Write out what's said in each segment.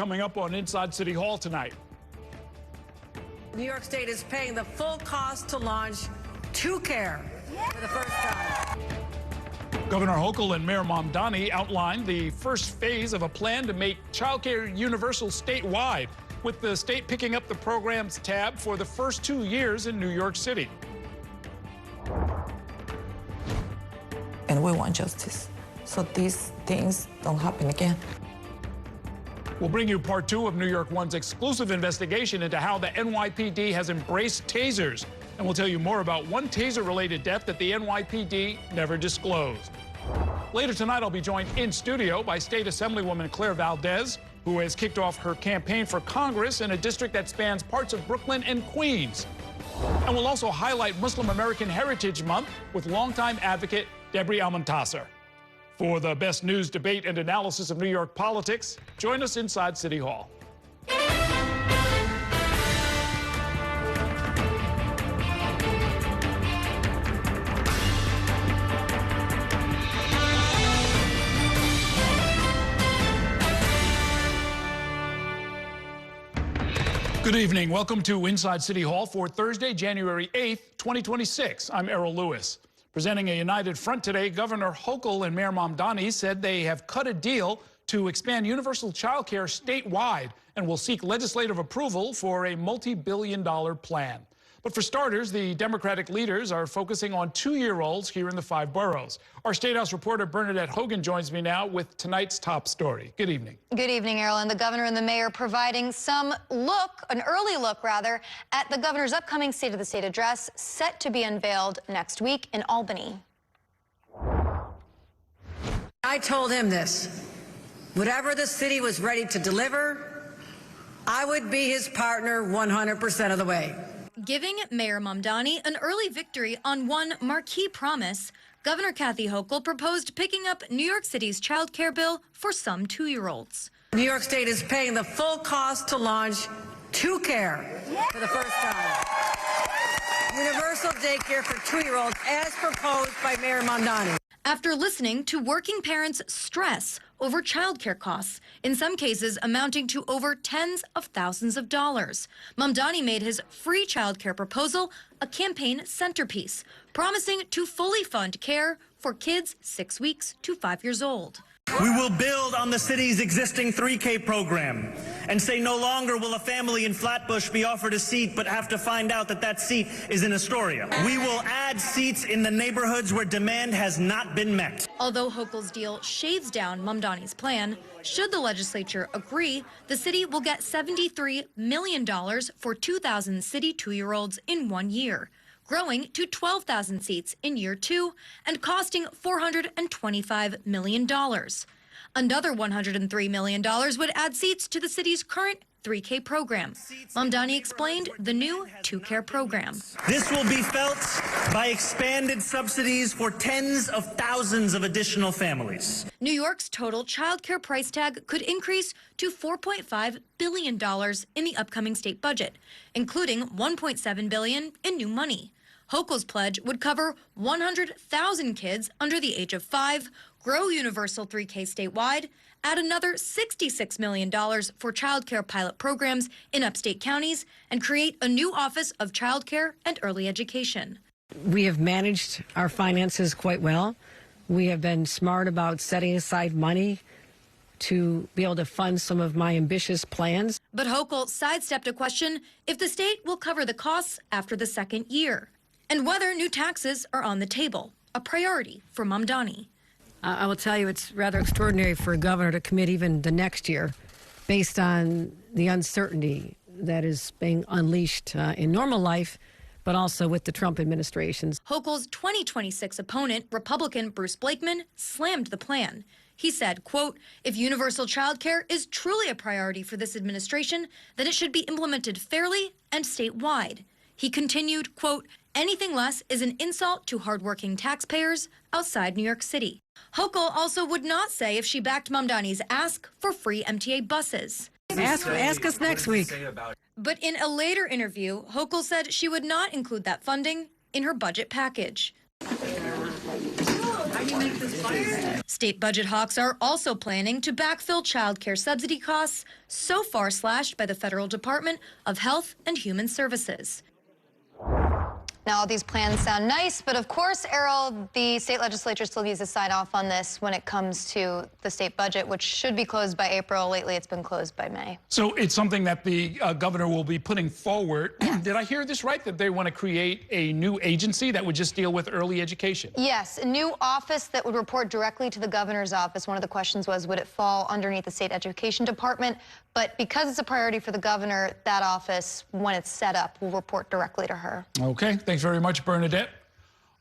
coming up on Inside City Hall tonight. New York State is paying the full cost to launch TrueCare for the first time. Governor Hochul and Mayor Mamdani outlined the first phase of a plan to make childcare universal statewide, with the state picking up the program's tab for the first 2 years in New York City. And we want justice, so these things don't happen again. We'll bring you part 2 of New York One's exclusive investigation into how the NYPD has embraced tasers. And we'll tell you more about one taser-related death that the NYPD never disclosed. Later tonight, I'll be joined in studio by State Assemblywoman Claire Valdez, who has kicked off her campaign for Congress in a district that spans parts of Brooklyn and Queens. And we'll also highlight Muslim American Heritage Month with longtime advocate Debri Almontasser. For the best news, debate, and analysis of New York politics, join us inside City Hall. Good evening. Welcome to Inside City Hall for Thursday, January 8th, 2026. I'm Errol Lewis. Presenting a united front today, Governor Hochul and Mayor Mamdani said they have cut a deal to expand universal child care statewide and will seek legislative approval for a multi-billion-dollar plan. But for starters, the Democratic leaders are focusing on 2-year-olds here in the 5 boroughs. Our State House reporter Bernadette Hogan joins me now with tonight's top story. Good evening. Good evening, Errol. And the governor and the mayor providing an early look, at the governor's upcoming State of the State address set to be unveiled next week in Albany. I told him this. Whatever the city was ready to deliver, I would be his partner 100% of the way. Giving Mayor Mamdani an early victory on one marquee promise, Governor Kathy Hochul proposed picking up New York City's child care bill for some 2-year-olds. New York State is paying the full cost to launch TrueCare for the first time. Universal daycare for 2-year-olds as proposed by Mayor Mamdani. After listening to working parents' stress over childcare costs, in some cases amounting to over tens of thousands of dollars, Mamdani made his free childcare proposal a campaign centerpiece, promising to fully fund care for kids 6 weeks to 5 years old. We will build on the city's existing 3K program and say no longer will a family in Flatbush be offered a seat but have to find out that that seat is in Astoria. We will add seats in the neighborhoods where demand has not been met. Although Hochul's deal shaves down Mamdani's plan, should the legislature agree, the city will get $73 million for 2,000 city 2-year-olds in 1 year, growing to 12,000 seats in year 2 and costing $425 million. Another $103 million would add seats to the city's current 3K program. Mamdani explained the new TrueCare program. This will be felt by expanded subsidies for tens of thousands of additional families. New York's total child care price tag could increase to $4.5 billion in the upcoming state budget, including $1.7 billion in new money. Hochul's pledge would cover 100,000 kids under the age of 5, grow universal 3K statewide, add another $66 million for child care pilot programs in upstate counties, and create a new Office of Child Care and Early Education. We have managed our finances quite well. We have been smart about setting aside money to be able to fund some of my ambitious plans. But Hochul sidestepped a question if the state will cover the costs after the second year, and whether new taxes are on the table, a priority for Mamdani. I will tell you it's rather extraordinary for a governor to commit even the next year based on the uncertainty that is being unleashed in normal life, but also with the Trump administrations. Hochul's 2026 opponent, Republican Bruce Blakeman, slammed the plan. He said, quote, if universal child care is truly a priority for this administration, then it should be implemented fairly and statewide. He continued, quote, anything less is an insult to hardworking taxpayers outside New York City. Hochul also would not say if she backed Mamdani's ask for free MTA buses. Ask us next week. But in a later interview, Hochul said she would not include that funding in her budget package. State budget hawks are also planning to backfill child care subsidy costs so far slashed by the Federal Department of Health and Human Services. Now, all these plans sound nice, but of course, Errol, the state legislature still needs to sign off on this when it comes to the state budget, which should be closed by April. Lately, it's been closed by May. So it's something that the governor will be putting forward. Yes. Did I hear this right, that they want to create a new agency that would just deal with early education? Yes, a new office that would report directly to the governor's office. One of the questions was, would it fall underneath the state education department? But because it's a priority for the governor, that office, when it's set up, will report directly to her. Okay, thanks very much, Bernadette.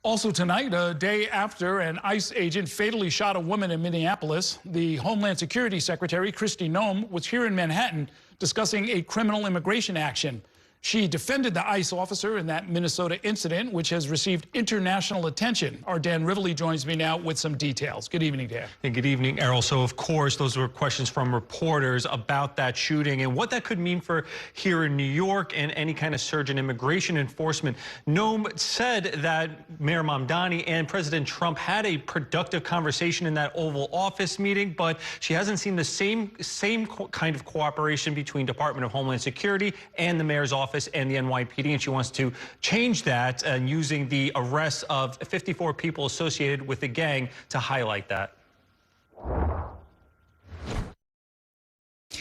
Also tonight, a day after an ICE agent fatally shot a woman in Minneapolis, the Homeland Security Secretary, Kristi Noem, was here in Manhattan discussing a criminal immigration action. She defended the ICE officer in that Minnesota incident, which has received international attention. Our Dan Rivley joins me now with some details. Good evening, Dan. And good evening, Errol. So, of course, those were questions from reporters about that shooting and what that could mean for here in New York and any kind of surge in immigration enforcement. Noem said that Mayor Mamdani and President Trump had a productive conversation in that Oval Office meeting, but she hasn't seen the same kind of cooperation between Department of Homeland Security and the mayor's office and the NYPD, and she wants to change that and using the arrest of 54 people associated with the gang to highlight that.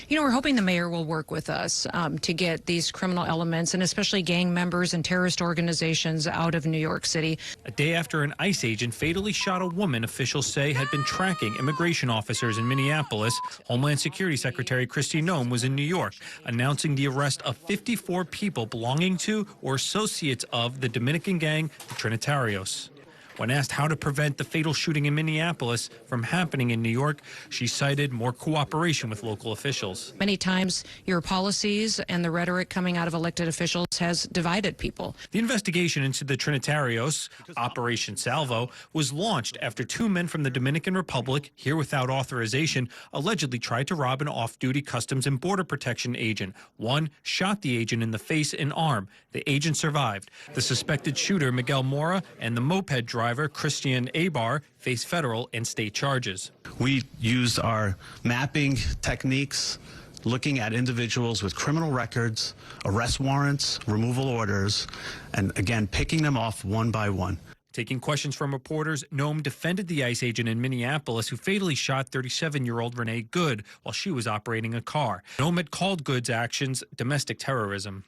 You know, we're hoping the mayor will work with us to get these criminal elements and especially gang members and terrorist organizations out of New York City. A day after an ICE agent fatally shot a woman officials say had been tracking immigration officers in Minneapolis, Homeland Security Secretary Kristi Noem was in New York, announcing the arrest of 54 people belonging to or associates of the Dominican gang, the Trinitarios. When asked how to prevent the fatal shooting in Minneapolis from happening in New York, she cited more cooperation with local officials. Many times your policies and the rhetoric coming out of elected officials has divided people. The investigation into the Trinitarios, Operation Salvo, was launched after two men from the Dominican Republic, here without authorization, allegedly tried to rob an off-duty Customs and Border Protection agent. One shot the agent in the face and arm. The agent survived. The suspected shooter, Miguel Mora, and the moped driver, Christian Abar, face federal and state charges. We used our mapping techniques, looking at individuals with criminal records, arrest warrants, removal orders, and again, picking them off one by one. Taking questions from reporters, Noem defended the ICE agent in Minneapolis who fatally shot 37-year-old Renee Good while she was operating a car. Noem had called Good's actions domestic terrorism.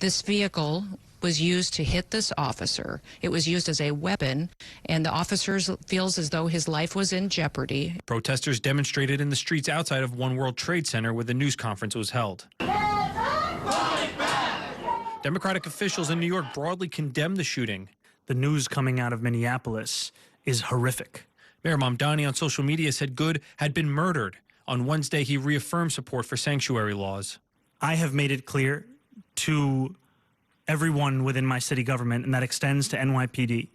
This vehicle was used to hit this officer. It was used as a weapon, and the officer feels as though his life was in jeopardy. Protesters demonstrated in the streets outside of One World Trade Center where the news conference was held. Democratic officials in New York broadly condemned the shooting. The news coming out of Minneapolis is horrific. Mayor Mamdani on social media said Good had been murdered. On Wednesday, he reaffirmed support for sanctuary laws. I have made it clear to everyone within my city government, and that extends to NYPD,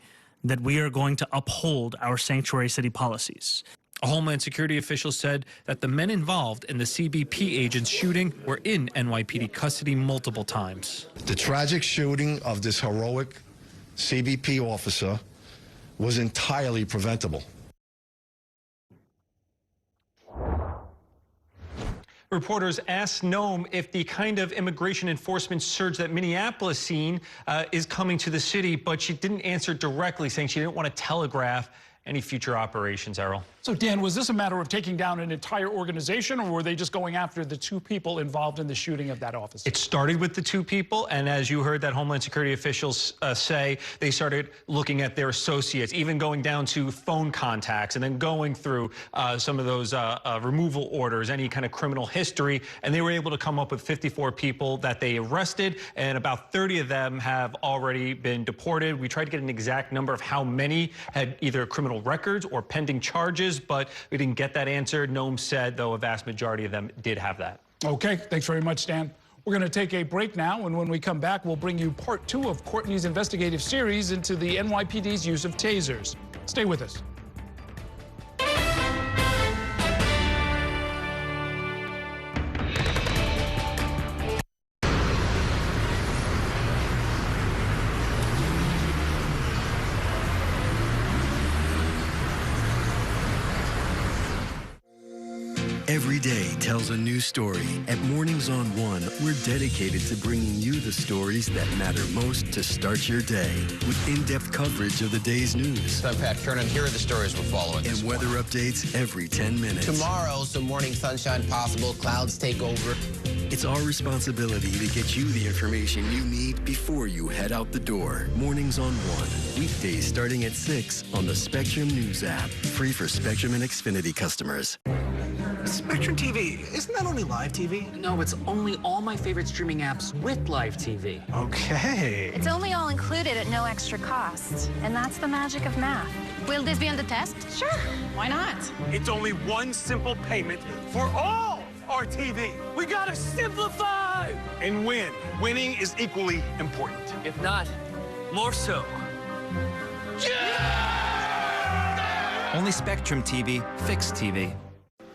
that we are going to uphold our sanctuary city policies. A Homeland Security official said that the men involved in the CBP agent's shooting were in NYPD custody multiple times. The tragic shooting of this heroic CBP officer was entirely preventable. Reporters asked Noem if the kind of immigration enforcement surge that Minneapolis seen is coming to the city, but she didn't answer directly, saying she didn't want to telegraph any future operations, Errol. So, Dan, was this a matter of taking down an entire organization, or were they just going after the two people involved in the shooting of that officer? It started with the two people, and as you heard that Homeland Security officials say, they started looking at their associates, even going down to phone contacts, and then going through some of those removal orders, any kind of criminal history, and they were able to come up with 54 people that they arrested, and about 30 of them have already been deported. We tried to get an exact number of how many had either criminal records or pending charges, but we didn't get that answer. Noem said, though, a vast majority of them did have that. Okay, thanks very much, Dan. We're going to take a break now, and when we come back, we'll bring you part 2 of Courtney's investigative series into the NYPD's use of tasers. Stay with us. Every day tells a new story. At Mornings on One, we're dedicated to bringing you the stories that matter most to start your day. With in-depth coverage of the day's news. I'm Pat Kernan. Here are the stories we're following. And weather updates every 10 minutes. Tomorrow, some morning sunshine possible. Clouds take over. It's our responsibility to get you the information you need before you head out the door. Mornings on One. Weekdays starting at 6 on the Spectrum News app. Free for Spectrum and Xfinity customers. Spectrum TV, isn't that only live TV? No, it's only all my favorite streaming apps with live TV. Okay. It's only all included at no extra cost. And that's the magic of math. Will this be on the test? Sure. Why not? It's only one simple payment for all our TV. We gotta simplify and win. Winning is equally important. If not, more so. Yeah! Only Spectrum TV, fixed TV.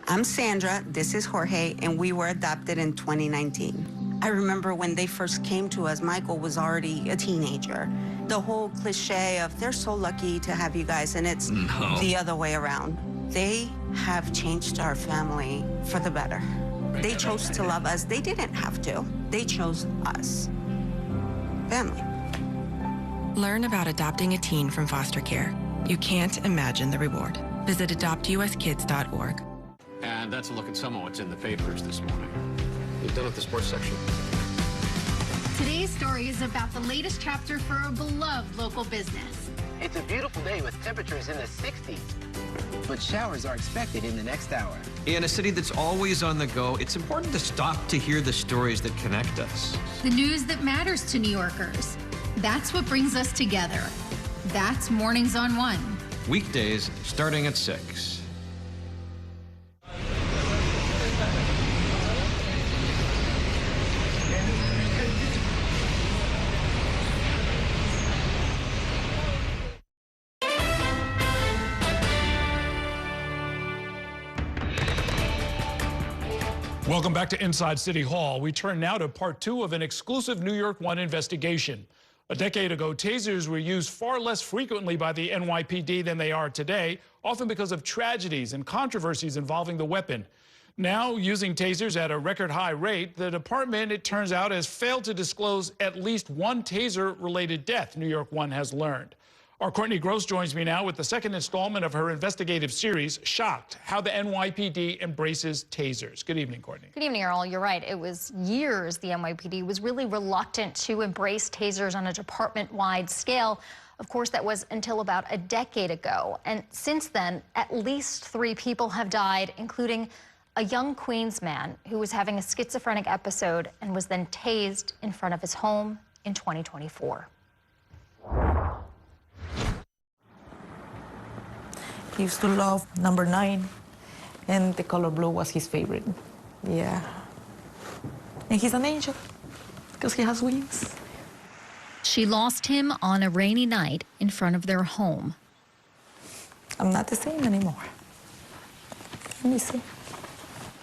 I'm Sandra, this is Jorge, and we were adopted in 2019. I remember when they first came to us, Michael was already a teenager. The whole cliche of they're so lucky to have you guys, and it's the other way around. They have changed our family for the better. They chose to love us. They didn't have to. They chose us. Family. Learn about adopting a teen from foster care. You can't imagine the reward. Visit adoptuskids.org. And that's a look at some of what's in the papers this morning. We've done with the sports section. Today's story is about the latest chapter for a beloved local business. It's a beautiful day with temperatures in the 60s, but showers are expected in the next hour. In a city that's always on the go, it's important to stop to hear the stories that connect us. The news that matters to New Yorkers. That's what brings us together. That's Mornings on One. Weekdays starting at 6. Welcome back to Inside City Hall. We turn now to part 2 of an exclusive New York One investigation. A decade ago, tasers were used far less frequently by the NYPD than they are today, often because of tragedies and controversies involving the weapon. Now, using tasers at a record high rate, the department, it turns out, has failed to disclose at least one taser-related death, New York One has learned. Our Courtney Gross joins me now with the second installment of her investigative series, Shocked, How the NYPD Embraces Tasers. Good evening, Courtney. Good evening, Earl. You're right. It was years the NYPD was really reluctant to embrace tasers on a department-wide scale. Of course, that was until about a decade ago. And since then, at least 3 people have died, including a young Queens man who was having a schizophrenic episode and was then tased in front of his home in 2024. He used to love number 9, and the color blue was his favorite. Yeah. And he's an angel, because he has wings. She lost him on a rainy night in front of their home. I'm not the same anymore. Let me see.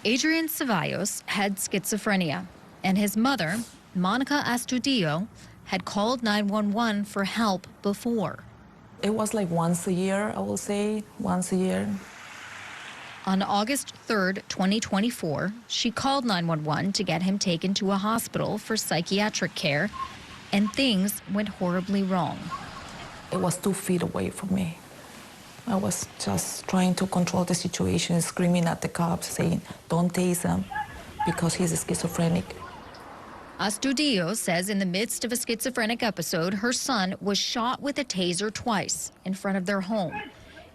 Adrian Ceballos had schizophrenia, and his mother, Monica Astudillo, had called 911 for help before. It was like once a year, I will say, once a year. On August 3rd, 2024, she called 911 to get him taken to a hospital for psychiatric care, and things went horribly wrong. It was 2 feet away from me. I was just trying to control the situation, screaming at the cops, saying, don't tase him, because he's schizophrenic. Astudillo says in the midst of a schizophrenic episode, her son was shot with a taser twice in front of their home.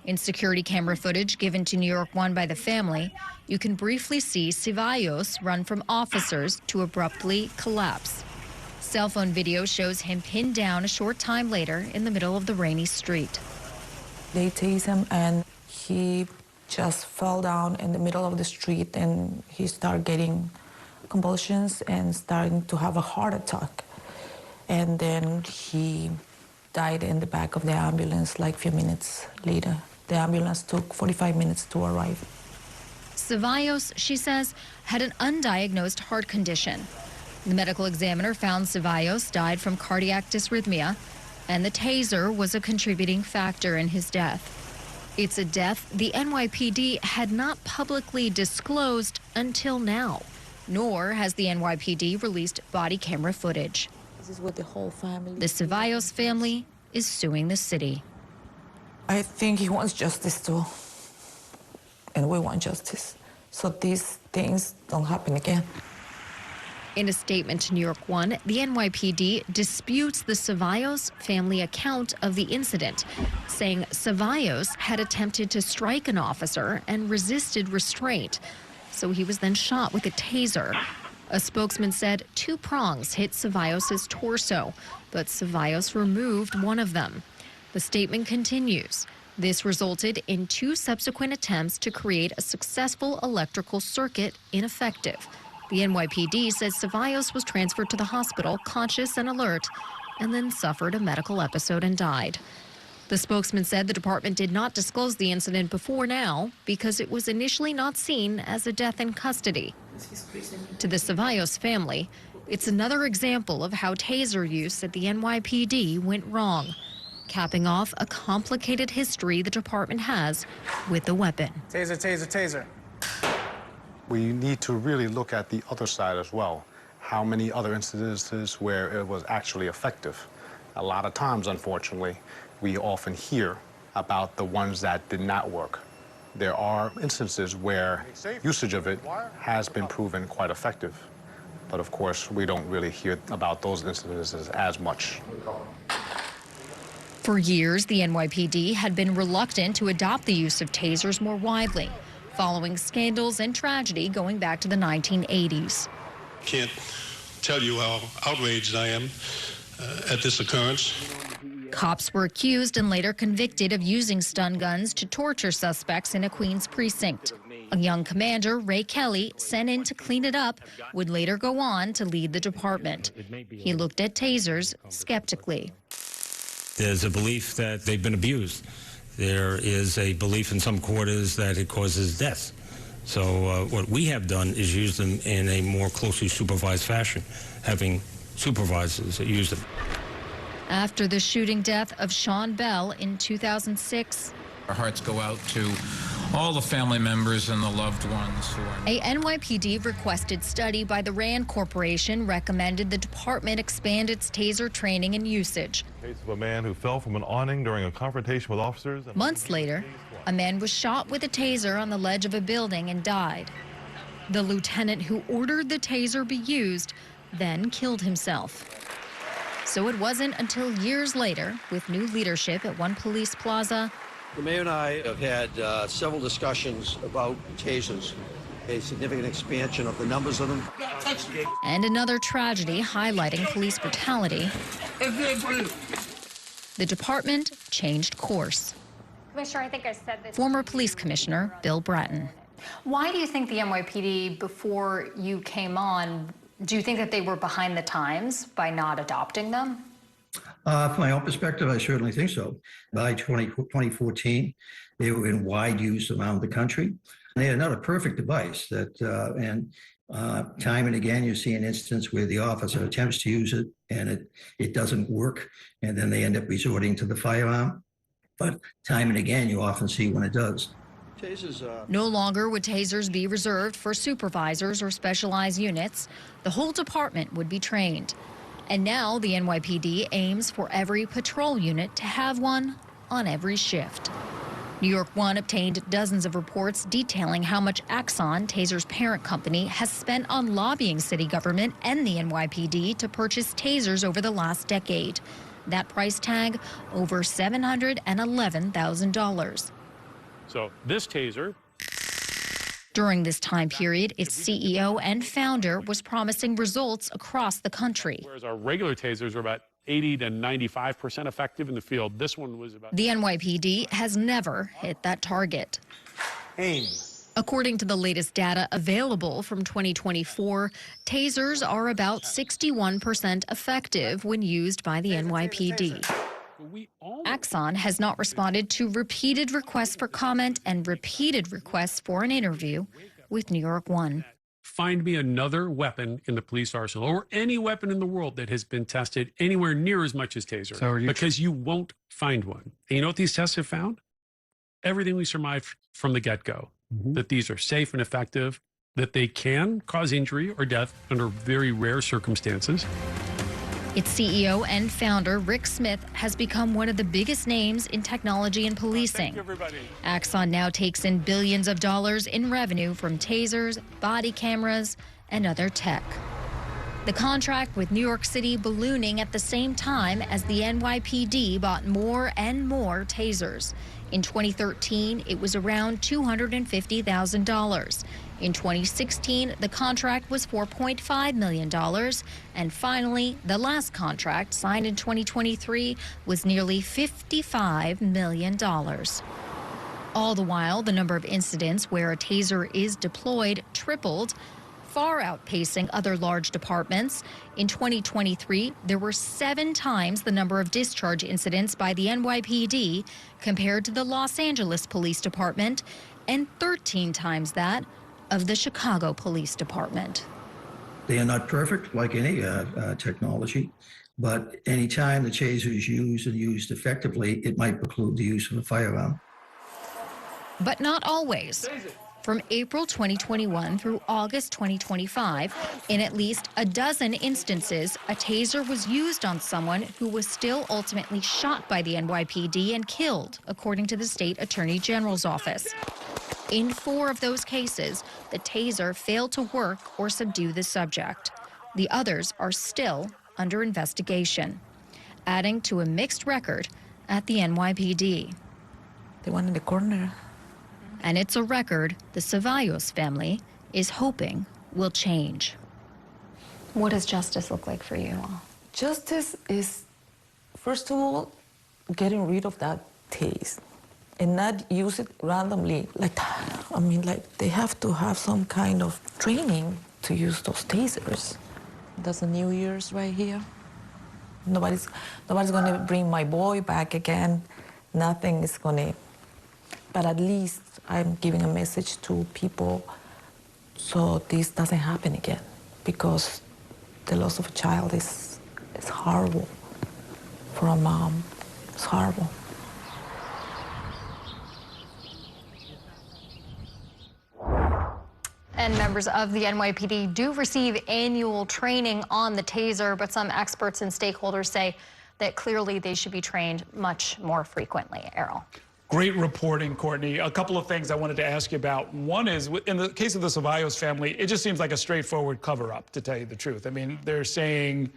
In security camera footage given to New York One by the family, you can briefly see Ceballos run from officers to abruptly collapse. Cell phone video shows him pinned down a short time later in the middle of the rainy street. They tased him, and he just fell down in the middle of the street, and he started getting convulsions and starting to have a heart attack. And then he died in the back of the ambulance like a few minutes later. The ambulance took 45 minutes to arrive. Ceballos, she says, had an undiagnosed heart condition. The medical examiner found Ceballos died from cardiac dysrhythmia, and the taser was a contributing factor in his death. It's a death the NYPD had not publicly disclosed until now, nor has the NYPD released body camera footage. This is what the whole family. The Ceballos family is suing the city. I think he wants justice too, and we want justice, so these things don't happen again. In a statement to New York One, the NYPD disputes the Ceballos family account of the incident, saying Ceballos had attempted to strike an officer and resisted restraint, so he was then shot with a taser. A spokesman said 2 prongs hit Ceballos' torso, but Ceballos removed one of them. The statement continues. This resulted in 2 subsequent attempts to create a successful electrical circuit ineffective. The NYPD says Ceballos was transferred to the hospital conscious and alert, and then suffered a medical episode and died. The spokesman said the department did not disclose the incident before now because it was initially not seen as a death in custody. To the Ceballos family, it's another example of how taser use at the NYPD went wrong, capping off a complicated history the department has with the weapon. Taser, taser, taser. We need to really look at the other side as well. How many other instances where it was actually effective? A lot of times, unfortunately, we often hear about the ones that did not work. There are instances where usage of it has been proven quite effective. But of course, we don't really hear about those instances as much. For years, the NYPD had been reluctant to adopt the use of tasers more widely, following scandals and tragedy going back to the 1980s. Can't tell you how outraged I am at this occurrence. Cops were accused and later convicted of using stun guns to torture suspects in a Queens precinct. A young commander, Ray Kelly, sent in to clean it up, would later go on to lead the department. He looked at tasers skeptically. There's a belief that they've been abused. There is a belief in some quarters that it causes death. So what we have done is use them in a more closely supervised fashion, having supervisors that use them. After the shooting death of Sean Bell in 2006, our hearts go out to all the family members and the loved ones who are... A NYPD-requested study by the RAND Corporation recommended the department expand its taser training and usage. Case of a man who fell from an awning during a confrontation with officers. Months later, a man was shot with a taser on the ledge of a building and died. The lieutenant who ordered the taser be used then killed himself. So it wasn't until years later, with new leadership at one police plaza, the mayor and I have had several discussions about tasers, a significant expansion of the numbers of them. And another tragedy highlighting police brutality. The department changed course. Commissioner, I think I said this. Former police commissioner Bill Bratton. Why do you think the NYPD, before you came on, do you think that they were behind the times by not adopting them? From my own perspective, I certainly think so. By 2014, they were in wide use around the country. They had another perfect device that, time and again, you see an instance where the officer attempts to use it and it doesn't work, and then they end up resorting to the firearm. But time and again, you often see when it does. Tasers, no longer would tasers be reserved for supervisors or specialized units. The whole department would be trained. And now the NYPD aims for every patrol unit to have one on every shift. New York One obtained dozens of reports detailing how much Axon, Taser's parent company, has spent on lobbying city government and the NYPD to purchase tasers over the last decade. That price tag, over $711,000. So this taser... During this time period, its CEO and founder was promising results across the country. Whereas our regular tasers are about 80 to 95% effective in the field, this one was about... The NYPD has never hit that target. Aim. According to the latest data available from 2024, tasers are about 61% effective when used by the NYPD. Axon has not responded to repeated requests for comment and repeated requests for an interview with New York One. Find me another weapon in the police arsenal or any weapon in the world that has been tested anywhere near as much as taser, because you won't find one. And you know what these tests have found? everything we surmised from the get-go, that these are safe and effective, that they can cause injury or death under very rare circumstances. Its CEO and founder, Rick Smith, has become one of the biggest names in technology and policing. Axon now takes in billions of dollars in revenue from tasers, body cameras, and other tech. The contract with New York City ballooning at the same time as the NYPD bought more and more tasers. In 2013, it was around $250,000. In 2016, the contract was $4.5 million. And finally, the last contract, signed in 2023, was nearly $55 million. All the while, the number of incidents where a taser is deployed tripled, far outpacing other large departments. In 2023, there were 7 times the number of discharge incidents by the NYPD compared to the Los Angeles Police Department, and 13 times that of the Chicago Police Department. They are not perfect, like any technology, but anytime the taser is used and used effectively, it might preclude the use of a firearm. But not always. From April 2021 through August 2025, in at least a dozen instances, a taser was used on someone who was still ultimately shot by the NYPD and killed, according to the state attorney general's office. In 4 of those cases, the taser failed to work or subdue the subject. The others are still under investigation, adding to a mixed record at the NYPD. The one in the corner. And it's a record the Ceballos family is hoping will change. What does justice look like for you all? Justice is, first of all, getting rid of that taste and not use it randomly like that. I mean, like, they have to have some kind of training to use those tasers. That's a New Year's right here. Nobody's gonna bring my boy back again. Nothing is gonna, but at least I'm giving a message to people so this doesn't happen again, because the loss of a child is horrible. For a mom, it's horrible. And members of the NYPD do receive annual training on the taser, but some experts and stakeholders say that clearly they should be trained much more frequently. Errol. Great reporting, Courtney. A couple of things I wanted to ask you about. One is, in the case of the Ceballos family, it just seems like a straightforward cover-up, to tell you the truth. I mean, they're saying,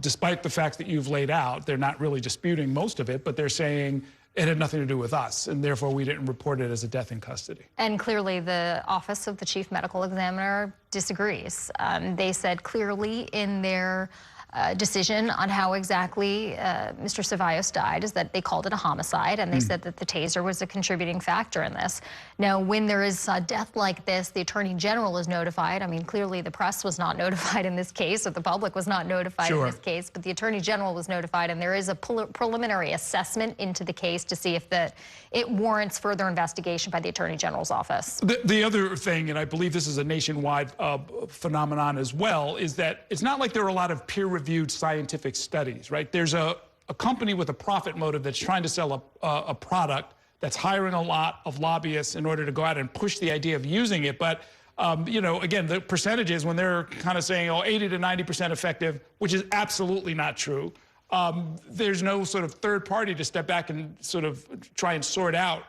despite the facts that you've laid out, they're not really disputing most of it, but they're saying it had nothing to do with us, and therefore we didn't report it as a death in custody. And clearly the Office of the Chief Medical Examiner disagrees. They said clearly in their decision on how exactly Mr. Ceballos died is that they called it a homicide, and they said that the taser was a contributing factor in this. Now, when there is a death like this, the Attorney General is notified. I mean, clearly the press was not notified in this case, or the public was not notified in this case, but the Attorney General was notified, and there is a preliminary assessment into the case to see if it warrants further investigation by the Attorney General's office. The other thing, and I believe this is a nationwide phenomenon as well, is that it's not like there are a lot of peer-reviewed scientific studies, right? There's a company with a profit motive that's trying to sell a product that's hiring a lot of lobbyists in order to go out and push the idea of using it. But, you know, again, the percentages, when they're kind of saying, oh, 80 to 90% effective, which is absolutely not true, there's no sort of third party to step back and sort of try and sort out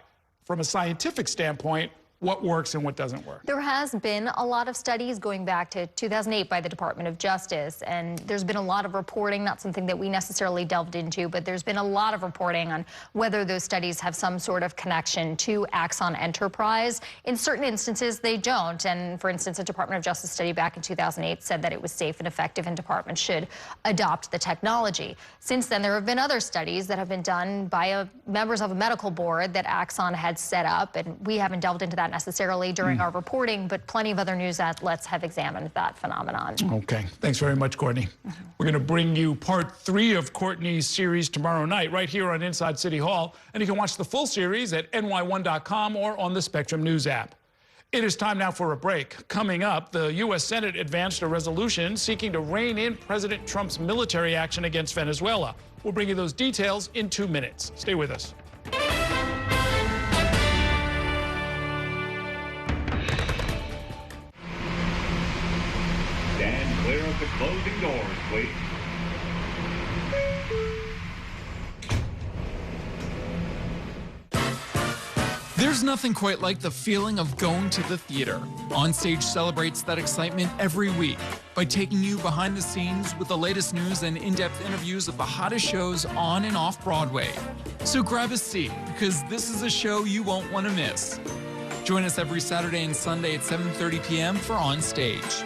from a scientific standpoint what works and what doesn't work. There has been a lot of studies going back to 2008 by the Department of Justice, and there's been a lot of reporting, not something that we necessarily delved into, but there's been a lot of reporting on whether those studies have some sort of connection to Axon Enterprise. In certain instances, they don't. And for instance, a Department of Justice study back in 2008 said that it was safe and effective and departments should adopt the technology. Since then, there have been other studies that have been done by members of a medical board that Axon had set up, and we haven't delved into that necessarily during our reporting, but plenty of other news outlets have examined that phenomenon. Okay. Thanks very much, Courtney. We're going to bring you part 3 of Courtney's series tomorrow night right here on Inside City Hall, and you can watch the full series at ny1.com or on the Spectrum News app. It is time now for a break. Coming up, the U.S. Senate advanced a resolution seeking to rein in President Trump's military action against Venezuela. We'll bring you those details in 2 minutes. Stay with us. closing doors, please. There's nothing quite like the feeling of going to the theater. Onstage celebrates that excitement every week by taking you behind the scenes with the latest news and in-depth interviews of the hottest shows on and off Broadway. So grab a seat, because this is a show you won't want to miss. Join us every Saturday and Sunday at 7:30 p.m. for Onstage.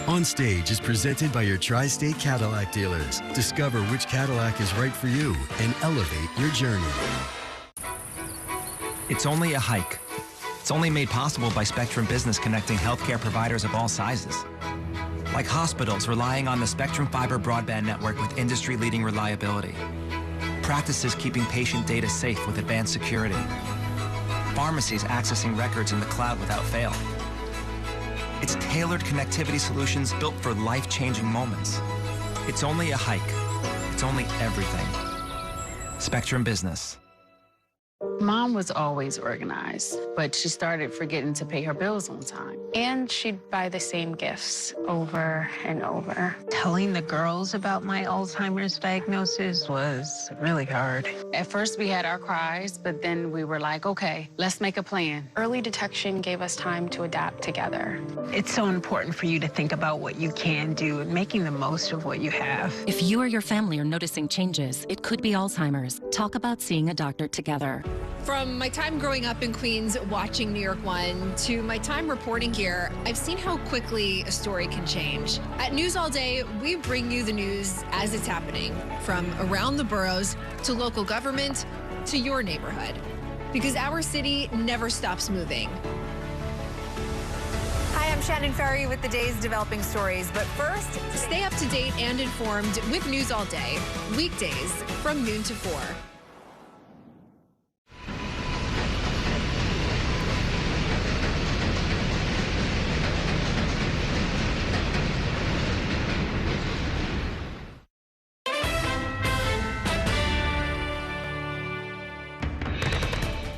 Onstage is presented by your Tri-State Cadillac dealers. Discover which Cadillac is right for you and elevate your journey. It's only a hike. It's only made possible by Spectrum Business connecting healthcare providers of all sizes. Like hospitals relying on the Spectrum Fiber broadband network with industry-leading reliability. Practices keeping patient data safe with advanced security. Pharmacies accessing records in the cloud without fail. It's tailored connectivity solutions built for life-changing moments. It's only a hike. It's only everything. Spectrum Business. Mom was always organized, but she started forgetting to pay her bills on time. And she'd buy the same gifts over and over. Telling the girls about my Alzheimer's diagnosis was really hard. At first, we had our cries, but then we were like, okay, let's make a plan. Early detection gave us time to adapt together. It's so important for you to think about what you can do and making the most of what you have. If you or your family are noticing changes, it could be Alzheimer's. Talk about seeing a doctor together. From my time growing up in Queens watching New York One to my time reporting here, I've seen how quickly a story can change. At News All Day, we bring you the news as it's happening, from around the boroughs to local government to your neighborhood, because our city never stops moving. Hi, I'm Shannon Ferry with the day's developing stories. But first, stay up to date and informed with News All Day, weekdays from noon to 4.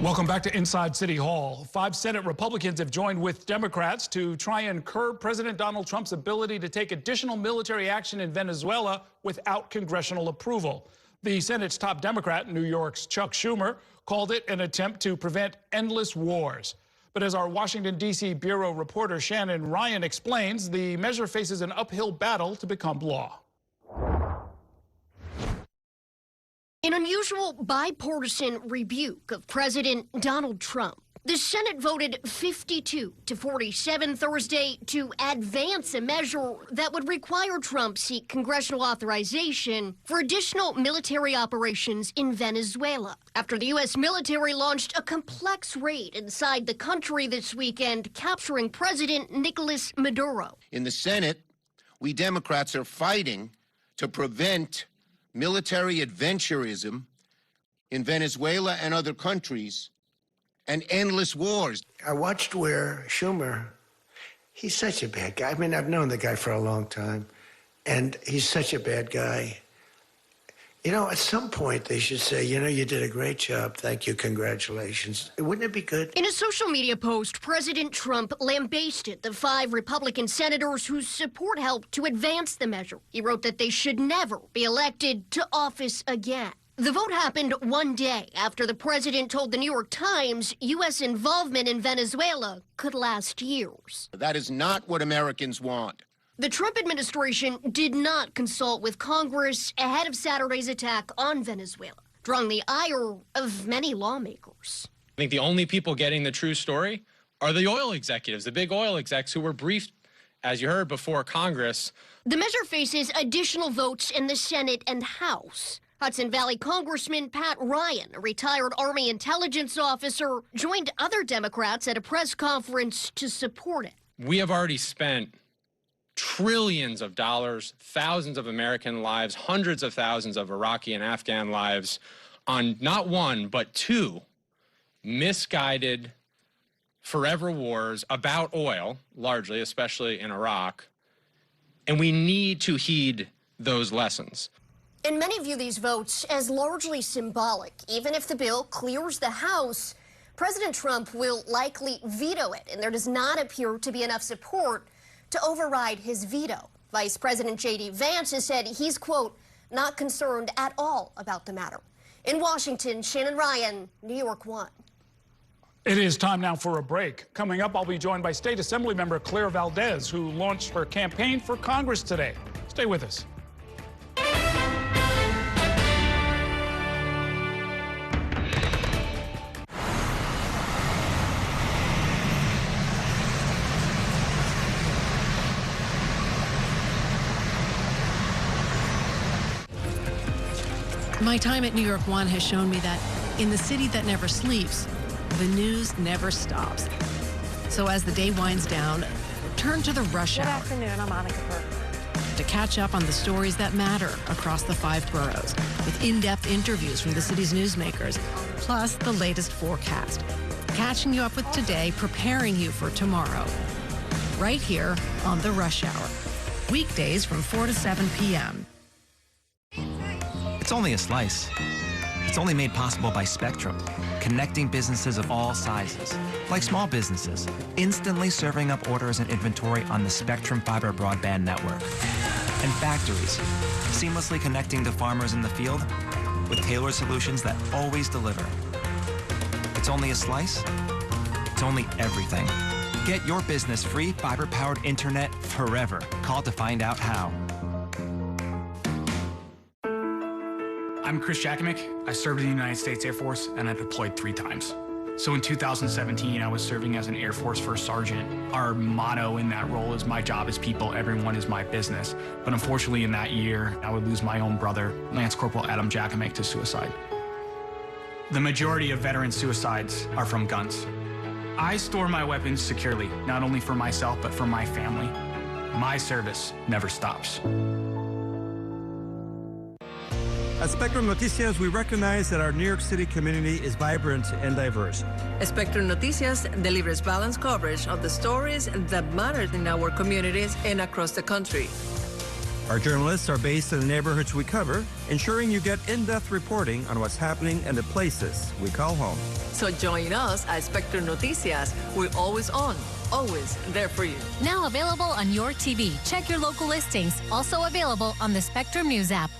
Welcome back to Inside City Hall. 5 Senate Republicans have joined with Democrats to try and curb President Donald Trump's ability to take additional military action in Venezuela without congressional approval. The Senate's top Democrat, New York's Chuck Schumer, called it an attempt to prevent endless wars. But as our Washington, D.C. bureau reporter Shannon Ryan explains, the measure faces an uphill battle to become law. An unusual bipartisan rebuke of President Donald Trump. The Senate voted 52 to 47 Thursday to advance a measure that would require Trump seek congressional authorization for additional military operations in Venezuela, after the U.S. military launched a complex raid inside the country this weekend, capturing President Nicolas Maduro. In the Senate, we Democrats are fighting to prevent military adventurism in Venezuela and other countries and endless wars. I watched where Schumer, he's such a bad guy. I mean, I've known the guy for a long time, and he's such a bad guy. You know, at some point they should say, you know, you did a great job. Thank you. Congratulations. Wouldn't it be good? In a social media post, President Trump lambasted the 5 Republican senators whose support helped to advance the measure. He wrote that they should never be elected to office again. The vote happened one day after the president told the New York Times U.S. involvement in Venezuela could last years. That is not what Americans want. The Trump administration did not consult with Congress ahead of Saturday's attack on Venezuela, drawing the ire of many lawmakers. I think the only people getting the true story are the oil executives, the big oil execs who were briefed, as you heard, before Congress. The measure faces additional votes in the Senate and House. Hudson Valley Congressman Pat Ryan, a retired Army intelligence officer, joined other Democrats at a press conference to support it. We have already spent trillions of dollars, thousands of American lives, hundreds of thousands of Iraqi and Afghan lives on not one, but 2 misguided forever wars about oil, largely, especially in Iraq. And we need to heed those lessons. And many view these votes as largely symbolic. Even if the bill clears the House, President Trump will likely veto it, and there does not appear to be enough support to override his veto. Vice President J.D. Vance has said he's, quote, not concerned at all about the matter. In Washington, Shannon Ryan, New York 1. It is time now for a break. Coming up, I'll be joined by State Assembly member Claire Valdez, who launched her campaign for Congress today. Stay with us. My time at New York 1 has shown me that in the city that never sleeps, the news never stops. So as the day winds down, turn to the rush hour. Good afternoon, I'm Monica Burke. To catch up on the stories that matter across the 5 boroughs, with in-depth interviews from the city's newsmakers, plus the latest forecast. Catching you up with today, preparing you for tomorrow. Right here on the Rush Hour. Weekdays from 4 to 7 p.m. It's only a slice. It's only made possible by Spectrum, connecting businesses of all sizes, like small businesses, instantly serving up orders and inventory on the Spectrum Fiber broadband network. And factories, seamlessly connecting the farmers in the field with tailored solutions that always deliver. It's only a slice. It's only everything. Get your business free fiber-powered internet forever. Call to find out how. I'm Chris Jakimick. I served in the United States Air Force and I deployed 3 times. So in 2017, I was serving as an Air Force First Sergeant. Our motto in that role is my job is people, everyone is my business. But unfortunately in that year, I would lose my own brother, Lance Corporal Adam Jakimick, to suicide. The majority of veteran suicides are from guns. I store my weapons securely, not only for myself, but for my family. My service never stops. At Spectrum Noticias, we recognize that our New York City community is vibrant and diverse. Spectrum Noticias delivers balanced coverage of the stories that matter in our communities and across the country. Our journalists are based in the neighborhoods we cover, ensuring you get in-depth reporting on what's happening in the places we call home. So join us at Spectrum Noticias. We're always on, always there for you. Now available on your TV. Check your local listings. Also available on the Spectrum News app.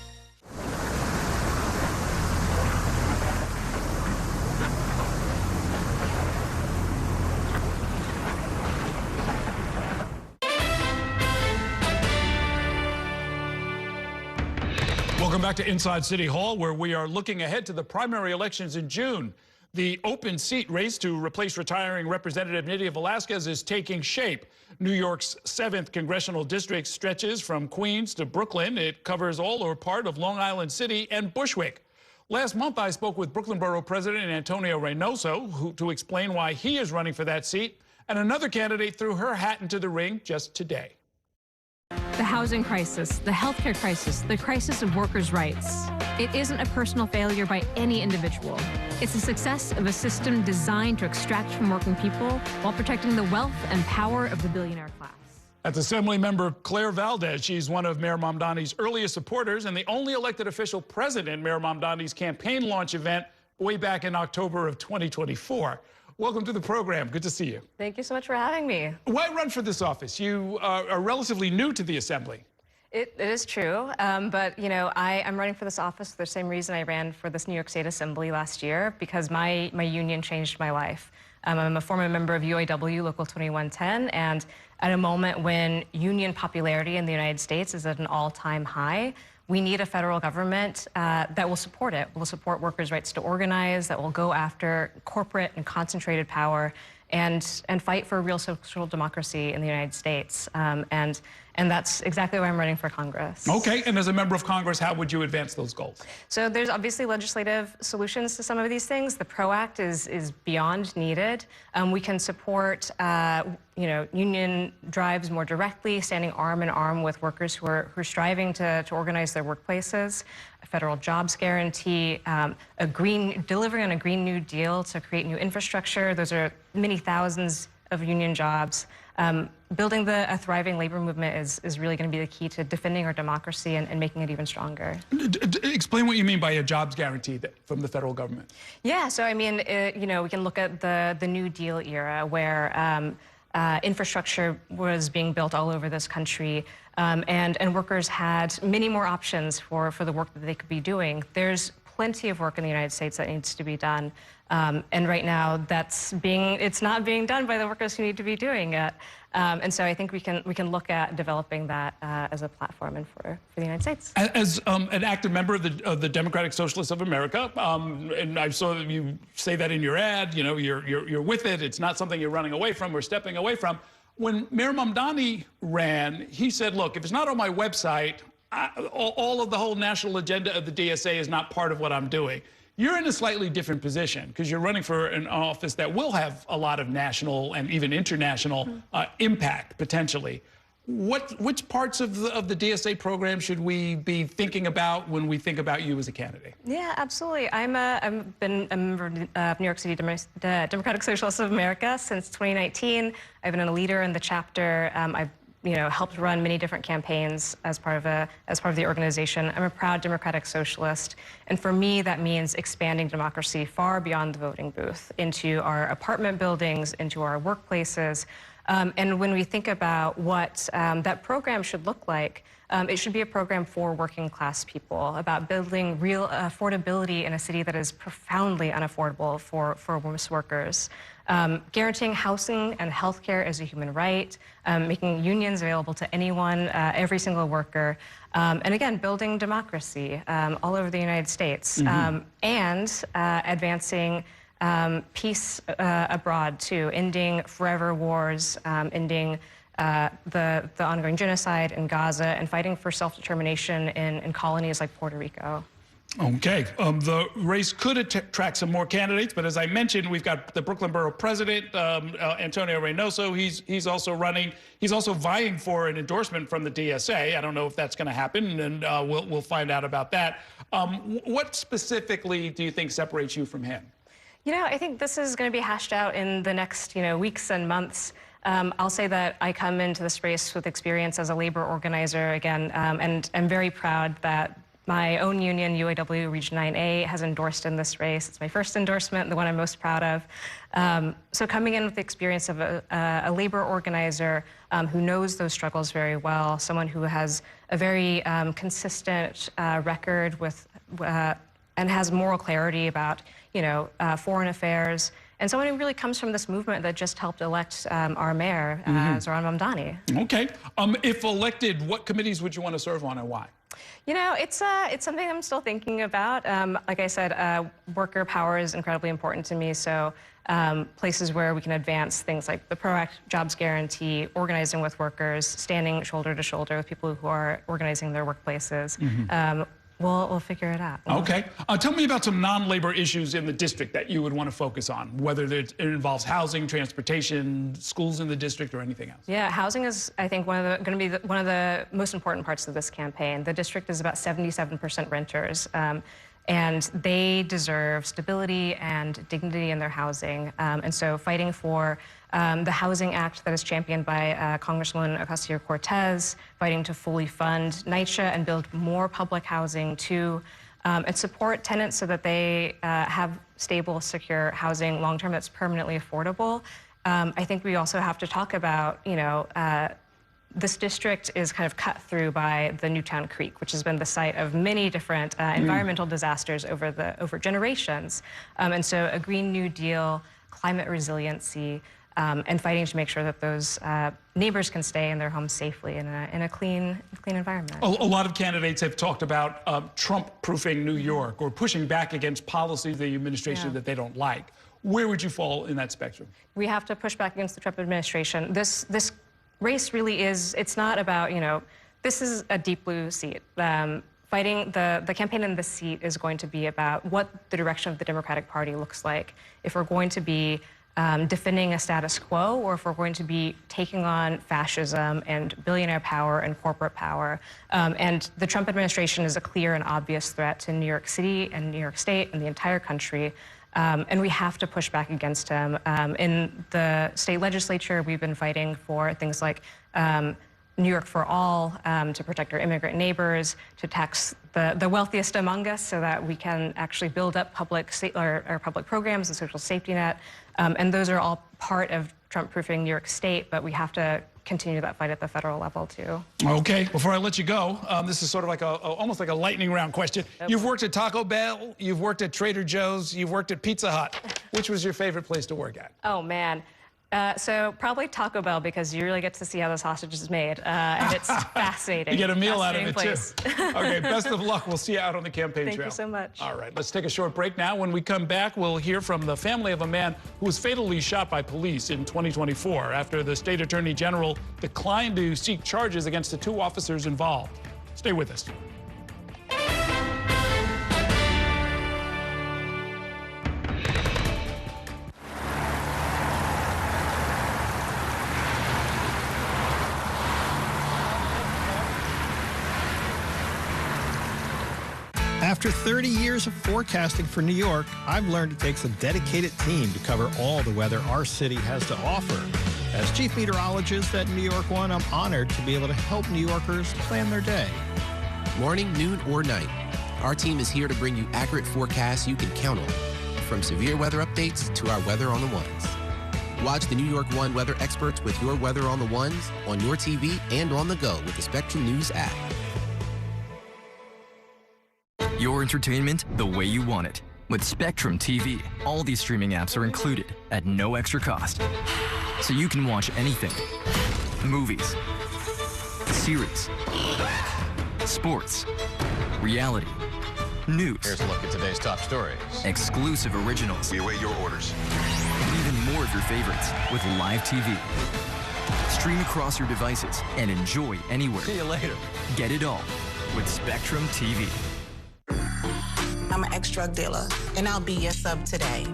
Welcome back to Inside City Hall, where we are looking ahead to the primary elections in June. The open seat race to replace retiring Representative Nydia Velázquez is taking shape. New York's 7th Congressional District stretches from Queens to Brooklyn. It covers all or part of Long Island City and Bushwick. Last month, I spoke with Brooklyn Borough President Antonio Reynoso to explain why he is running for that seat, and another candidate threw her hat into the ring just today. The housing crisis, the healthcare crisis, the crisis of workers' rights. It isn't a personal failure by any individual. It's the success of a system designed to extract from working people while protecting the wealth and power of the billionaire class. That's Assembly member Claire Valdez. She's one of Mayor Mamdani's earliest supporters and the only elected official present in Mayor Mamdani's campaign launch event way back in October of 2024. Welcome to the program. Good to see you. Thank you so much for having me. Why run for this office? You are relatively new to the Assembly. It is true, but you know, I'm running for this office for the same reason I ran for this New York State Assembly last year, because my union changed my life. I'm a former member of UAW Local 2110, and at a moment when union popularity in the United States is at an all-time high, we need a federal government that will support it, will support workers' rights to organize, that will go after corporate and concentrated power and fight for real social democracy in the United States. And that's exactly why I'm running for Congress. Okay, and as a member of Congress, how would you advance those goals? So there's obviously legislative solutions to some of these things. The PRO Act is beyond needed. We can support union drives more directly, standing arm in arm with workers who are striving to organize their workplaces, a federal jobs guarantee, delivering on a Green New Deal to create new infrastructure. Those are many thousands of union jobs. Building a thriving labor movement is really going to be the key to defending our democracy and making it even stronger. Explain what you mean by a jobs guarantee from the federal government. Yeah, so I mean, we can look at the New Deal era where infrastructure was being built all over this country. and workers had many more options for the work that they could be doing. There's plenty of work in the United States that needs to be done. And right now, it's not being done by the workers who need to be doing it. And so I think we can look at developing that as a platform and for the United States. As an active member of the Democratic Socialists of America, and I saw that you say that in your ad, you know, you're with it. It's not something you're running away from or stepping away from. When Mayor Mamdani ran, he said, look, if it's not on my website, all of the whole national agenda of the DSA is not part of what I'm doing. You're in a slightly different position because you're running for an office that will have a lot of national and even international impact, potentially. Which parts of the DSA program should we be thinking about when we think about you as a candidate? Yeah, absolutely. I've been a member of New York City Democratic Socialists of America since 2019. I've been a leader in the chapter. I've helped run many different campaigns as part of the organization. I'm a proud democratic socialist, and for me, that means expanding democracy far beyond the voting booth into our apartment buildings, into our workplaces. And when we think about what that program should look like, it should be a program for working class people, about building real affordability in a city that is profoundly unaffordable for most workers. Guaranteeing housing and healthcare as a human right, making unions available to anyone, every single worker, and again, building democracy all over the United States, and advancing peace abroad too, ending forever wars, ending the ongoing genocide in Gaza, and fighting for self-determination in colonies like Puerto Rico. Okay, the race could attract some more candidates, but as I mentioned, we've got the Brooklyn Borough President, Antonio Reynoso. He's also running. He's also vying for an endorsement from the DSA. I don't know if that's going to happen, and we'll find out about that. What specifically do you think separates you from him? You know, I think this is going to be hashed out in the next, weeks and months. I'll say that I come into this race with experience as a labor organizer again, and I'm very proud that my own union, UAW Region 9A, has endorsed in this race. It's my first endorsement, the one I'm most proud of. So coming in with the experience of a labor organizer who knows those struggles very well, someone who has a very consistent record with and has moral clarity about, foreign affairs, and someone who really comes from this movement that just helped elect our mayor, Zohran Mamdani. Okay. If elected, what committees would you want to serve on and why? It's something I'm still thinking about. Like I said, worker power is incredibly important to me, so places where we can advance things like the PRO Act jobs guarantee, organizing with workers, standing shoulder to shoulder with people who are organizing their workplaces. We'll figure it out. Okay. Tell me about some non-labor issues in the district that you would want to focus on, whether it involves housing, transportation, schools in the district, or anything else. Yeah, housing is, I think, going to be one of the most important parts of this campaign. The district is about 77% renters, and they deserve stability and dignity in their housing. And so fighting for the Housing Act that is championed by Congresswoman Ocasio-Cortez, fighting to fully fund NYCHA and build more public housing too, and support tenants so that they have stable, secure housing long-term that's permanently affordable. I think we also have to talk about, this district is kind of cut through by the Newtown Creek, which has been the site of many different environmental disasters over generations. And so a Green New Deal, climate resiliency, and fighting to make sure that those neighbors can stay in their homes safely in a clean environment. A lot of candidates have talked about Trump-proofing New York or pushing back against policies of the administration that they don't like. Where would you fall in that spectrum? We have to push back against the Trump administration. This race really is, it's not about, this is a deep blue seat. Fighting the campaign in this seat is going to be about what the direction of the Democratic Party looks like. If we're going to be defending a status quo, or if we're going to be taking on fascism and billionaire power and corporate power. And the Trump administration is a clear and obvious threat to New York City and New York State and the entire country. And we have to push back against him. In the state legislature, we've been fighting for things like New York for All, to protect our immigrant neighbors, to tax the wealthiest among us so that we can actually build up our public programs and social safety net. And those are all part of Trump-proofing New York State, but we have to continue that fight at the federal level too. Okay, before I let you go, this is sort of like almost like a lightning round question. You've worked at Taco Bell, you've worked at Trader Joe's, you've worked at Pizza Hut. Which was your favorite place to work at? Oh man. So probably Taco Bell, because you really get to see how the sausage is made, and it's fascinating. You get a meal out of it, place. too. Okay, best of luck. We'll see you out on the campaign trail. Thank you so much. All right, let's take a short break now. When we come back, we'll hear from the family of a man who was fatally shot by police in 2024 after the state attorney general declined to seek charges against the 2 officers involved. Stay with us. After 30 years of forecasting for New York, I've learned it takes a dedicated team to cover all the weather our city has to offer. As chief meteorologist at New York One, I'm honored to be able to help New Yorkers plan their day. Morning, noon, or night, our team is here to bring you accurate forecasts you can count on, from severe weather updates to our Weather on the Ones. Watch the New York One weather experts with your Weather on the Ones on your TV and on the go with the Spectrum News app. Your entertainment the way you want it. With Spectrum TV, all these streaming apps are included at no extra cost. So you can watch anything. Movies, series, sports, reality, news. Here's a look at today's top stories. Exclusive originals. We await your orders. And even more of your favorites with live TV. Stream across your devices and enjoy anywhere. See you later. Get it all with Spectrum TV. I'm an ex-drug dealer, and I'll be your sub today.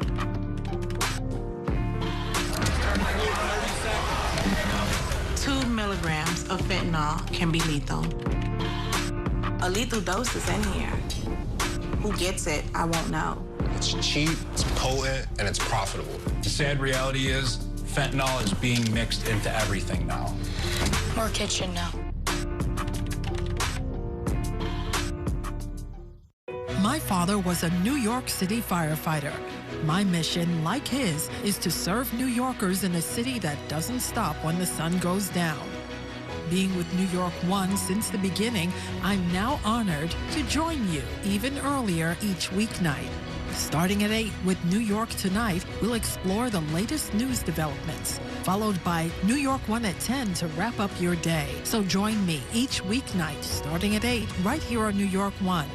Two milligrams of fentanyl can be lethal. A lethal dose is in here. Who gets it, I won't know. It's cheap, it's potent, and it's profitable. The sad reality is fentanyl is being mixed into everything now. More kitchen now. My father was a New York City firefighter. My mission, like his, is to serve New Yorkers in a city that doesn't stop when the sun goes down. Being with New York One since the beginning, I'm now honored to join you even earlier each weeknight. Starting at 8 with New York Tonight, we'll explore the latest news developments, followed by New York One at 10 to wrap up your day. So join me each weeknight starting at 8 right here on New York One.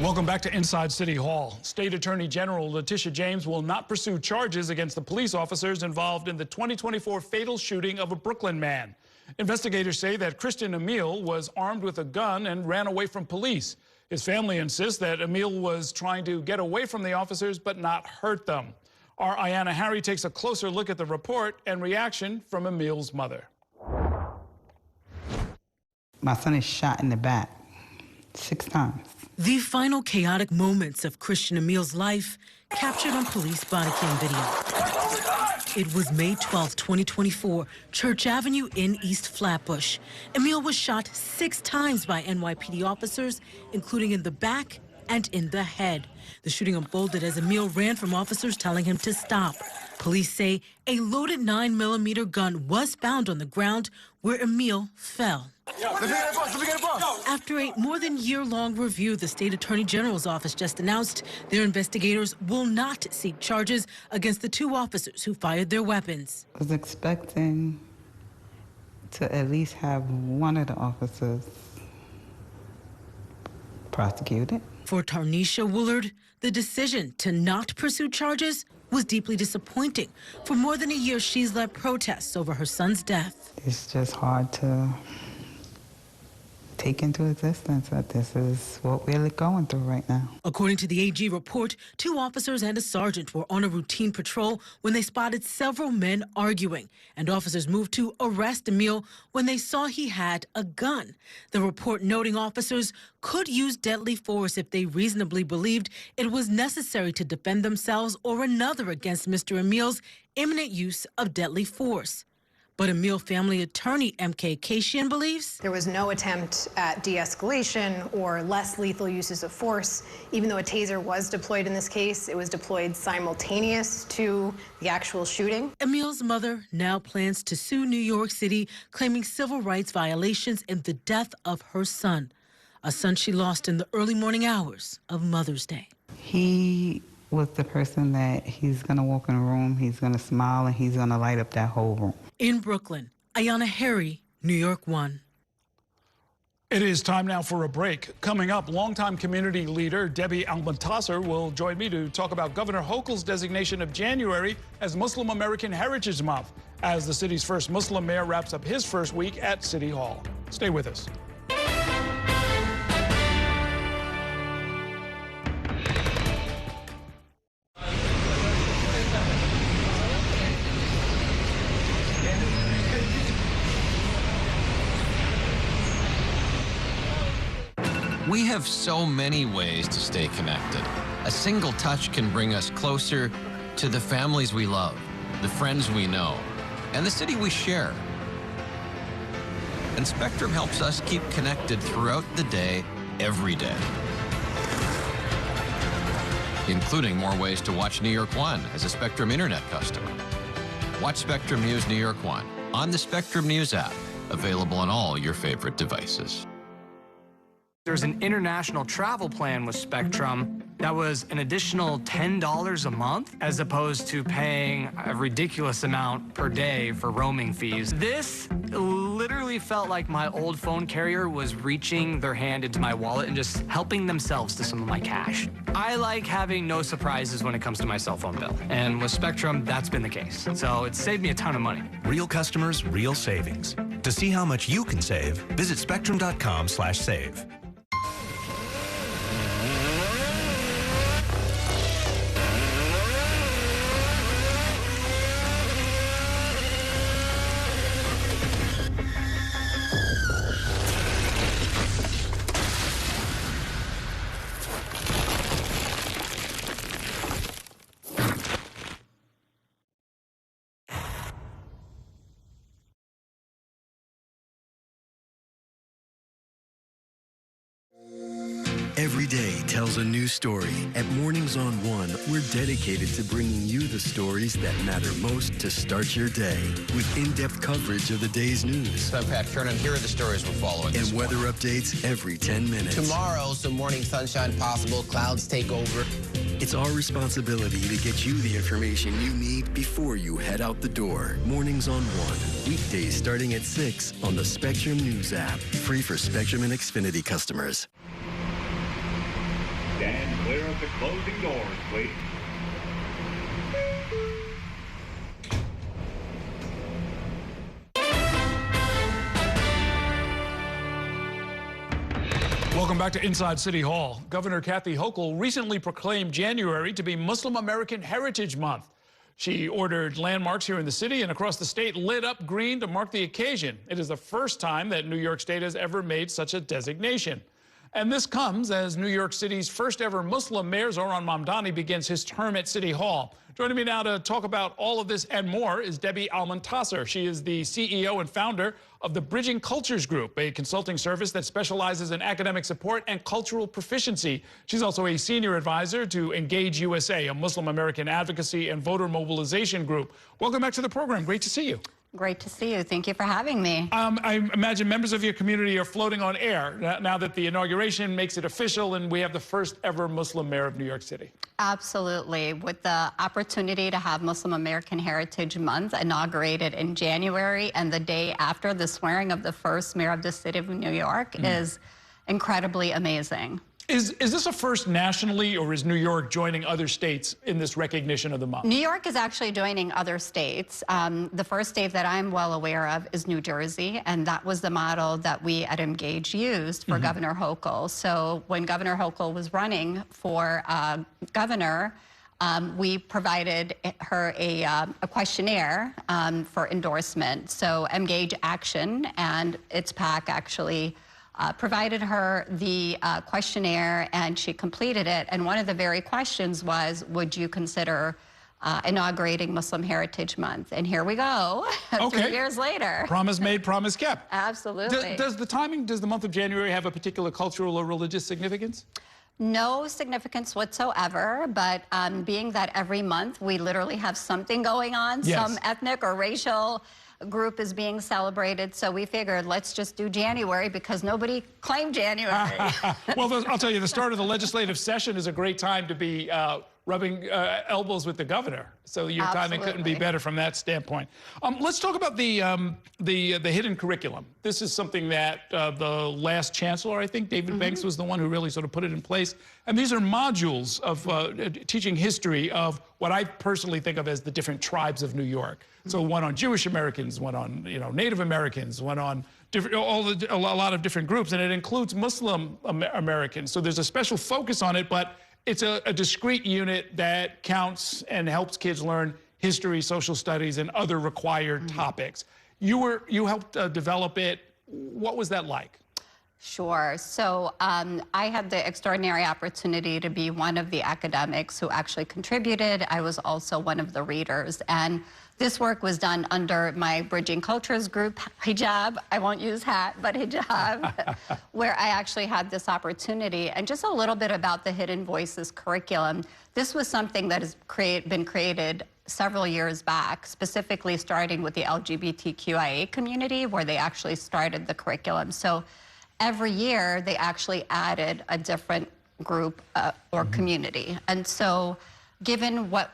Welcome back to Inside City Hall. State Attorney General Letitia James will not pursue charges against the police officers involved in the 2024 fatal shooting of a Brooklyn man. Investigators say that Christian Emile was armed with a gun and ran away from police. His family insists that Emile was trying to get away from the officers but not hurt them. Our Ayanna Harry takes a closer look at the report and reaction from Emile's mother. My son is shot in the back 6 times. The final chaotic moments of Christian Emile's life captured on police body cam video. It was May 12, 2024, Church Avenue in East Flatbush. Emile was shot 6 times by NYPD officers, including in the back and in the head. The shooting unfolded as Emile ran from officers telling him to stop. Police say a loaded 9mm gun was found on the ground where Emile fell. After a more than year-long review, the state attorney general's office just announced their investigators will not seek charges against the 2 officers who fired their weapons. I was expecting to at least have one of the officers prosecuted. For Tarnisha Woolard, the decision to not pursue charges was deeply disappointing. For more than a year, she's led protests over her son's death. It's just hard to take into existence that this is what we're going through right now. According to the AG report, 2 officers and a sergeant were on a routine patrol when they spotted several men arguing, and officers moved to arrest Emile when they saw he had a gun. The report noting officers could use deadly force if they reasonably believed it was necessary to defend themselves or another against Mr. Emile's imminent use of deadly force. But Emil family attorney M.K. Kashian believes there was no attempt at de-escalation or less lethal uses of force. Even though a taser was deployed in this case, it was deployed simultaneous to the actual shooting. Emil's mother now plans to sue New York City, claiming civil rights violations in the death of her son, a son she lost in the early morning hours of Mother's Day. He was the person that he's going to walk in a room, he's going to smile, and he's going to light up that whole room. In Brooklyn, Ayana Harry, New York 1. It is time now for a break. Coming up, longtime community leader Debbie Almontasser will join me to talk about Governor Hochul's designation of January as Muslim American Heritage Month, as the city's first Muslim mayor wraps up his first week at City Hall. Stay with us. We have so many ways to stay connected. A single touch can bring us closer to the families we love, the friends we know, and the city we share. And Spectrum helps us keep connected throughout the day, every day. Including more ways to watch New York One as a Spectrum Internet customer. Watch Spectrum News New York One on the Spectrum News app, available on all your favorite devices. There's an international travel plan with Spectrum that was an additional $10 a month, as opposed to paying a ridiculous amount per day for roaming fees. This literally felt like my old phone carrier was reaching their hand into my wallet and just helping themselves to some of my cash. I like having no surprises when it comes to my cell phone bill. And with Spectrum, that's been the case. So it saved me a ton of money. Real customers, real savings. To see how much you can save, visit spectrum.com/save. Every day tells a new story. At Mornings on One, we're dedicated to bringing you the stories that matter most to start your day, with in-depth coverage of the day's news. I'm Pat Kernan. Here are the stories we're following. And weather updates every 10 minutes. Tomorrow, some morning sunshine possible. Clouds take over. It's our responsibility to get you the information you need before you head out the door. Mornings on One. Weekdays starting at 6 on the Spectrum News app. Free for Spectrum and Xfinity customers. Stand clear of the closing doors, please. Welcome back to Inside City Hall. Governor Kathy Hochul recently proclaimed January to be Muslim American Heritage Month. She ordered landmarks here in the city and across the state lit up green to mark the occasion. It is the first time that New York State has ever made such a designation. And this comes as New York City's first ever Muslim mayor, Zohran Mamdani, begins his term at City Hall. Joining me now to talk about all of this and more is Debbie Almontasser. She is the CEO and founder of the Bridging Cultures Group, a consulting service that specializes in academic support and cultural proficiency. She's also a senior advisor to Engage USA, a Muslim American advocacy and voter mobilization group. Welcome back to the program. Great to see you. Great to see you. Thank you for having me. I imagine members of your community are floating on air now that the inauguration makes it official and we have the first ever Muslim mayor of New York City. Absolutely. With the opportunity to have Muslim American Heritage Month inaugurated in January and the day after the swearing of the first mayor of the city of New York is incredibly amazing. Is this a first nationally, or is New York joining other states in this recognition of the month? New York is actually joining other states. The first state that I'm well aware of is New Jersey, and that was the model that we at Engage used for Governor Hochul. So when Governor Hochul was running for governor, we provided her a questionnaire for endorsement. So Engage Action and its PAC actually provided her the questionnaire, and she completed it. And one of the very questions was, would you consider inaugurating Muslim Heritage Month. And here we go, 3 years later. Promise made, promise kept. Absolutely. Does the month of January have a particular cultural or religious significance? No significance whatsoever, but being that every month we literally have something going on, some ethnic or racial group is being celebrated, so we figured let's just do January because nobody claimed January. Well, I'll tell you, the start of the legislative session is a great time to be rubbing elbows with the governor. So your timing couldn't be better from that standpoint. Let's talk about the hidden curriculum. This is something that the last chancellor, I think, David Banks, was the one who really sort of put it in place. And these are modules of teaching history of what I personally think of as the different tribes of New York. So one on Jewish Americans, one on Native Americans, one on a lot of different groups, and it includes Muslim Americans. So there's a special focus on it, but it's a discrete unit that counts and helps kids learn history, social studies, and other required topics. You helped develop it. What was that like? Sure. So I had the extraordinary opportunity to be one of the academics who actually contributed. I was also one of the readers. And this work was done under my Bridging Cultures group, hijab. I won't use hat, but hijab, where I actually had this opportunity. And just a little bit about the Hidden Voices curriculum. This was something that has been created several years back, specifically starting with the LGBTQIA community, where they actually started the curriculum. So every year, they actually added a different group or community. And so given what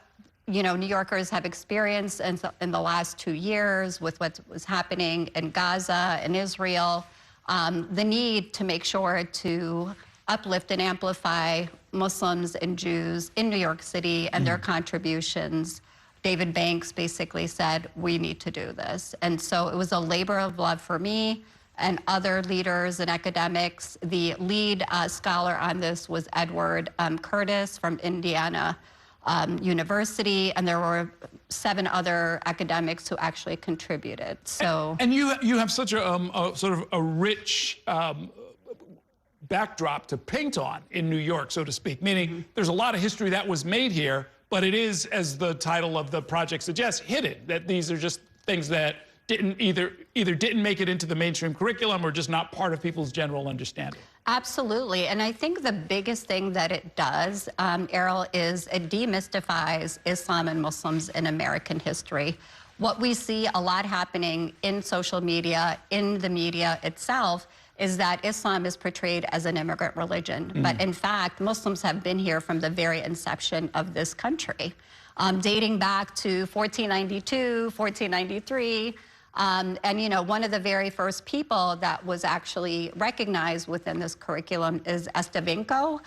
New Yorkers have experienced in the last 2 years with what was happening in Gaza and Israel, the need to make sure to uplift and amplify Muslims and Jews in New York City and their contributions, David Banks basically said, we need to do this. And so it was a labor of love for me and other leaders and academics. The lead scholar on this was Edward Curtis from Indiana University, and there were 7 other academics who actually contributed. So, and you have such a sort of a rich backdrop to paint on in New York, so to speak. Meaning, there's a lot of history that was made here, but it is, as the title of the project suggests, hidden. That these are just things that didn't either didn't make it into the mainstream curriculum or just not part of people's general understanding. Absolutely. And I think the biggest thing that it does, Errol, is it demystifies Islam and Muslims in American history. What we see a lot happening in social media, in the media itself, is that Islam is portrayed as an immigrant religion. But in fact, Muslims have been here from the very inception of this country, dating back to 1492, 1493. And one of the very first people that was actually recognized within this curriculum is Estevinco,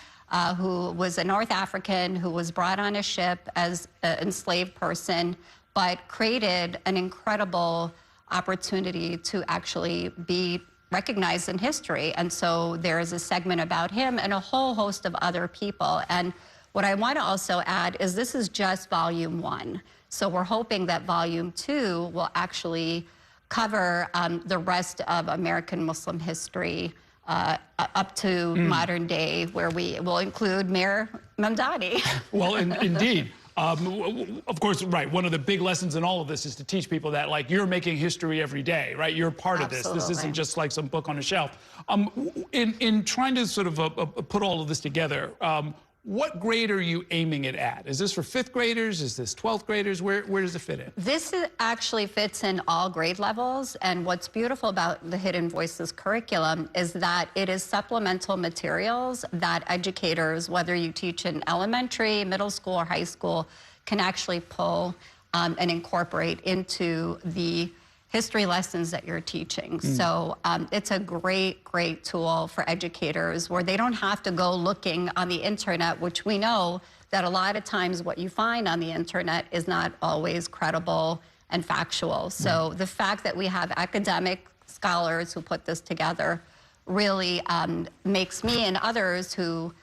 who was a North African who was brought on a ship as an enslaved person, but created an incredible opportunity to actually be recognized in history. And so there is a segment about him and a whole host of other people. And what I want to also add is this is just volume 1. So we're hoping that volume 2 will actually cover the rest of American Muslim history up to modern day, where we will include Mayor Mamdani. Well, indeed. Of course, right, one of the big lessons in all of this is to teach people that, like, you're making history every day, right? You're part of this. This isn't just like some book on a shelf. In trying to sort of put all of this together, what grade are you aiming it at? Is this for 5th graders? Is this 12th graders? Where does it fit in? This actually fits in all grade levels. And what's beautiful about the Hidden Voices curriculum is that it is supplemental materials that educators, whether you teach in elementary, middle school, or high school, can actually pull and incorporate into the history lessons that you're teaching. So it's a great, great tool for educators where they don't have to go looking on the internet, which we know that a lot of times what you find on the internet is not always credible and factual. So the fact that we have academic scholars who put this together really makes me and others who,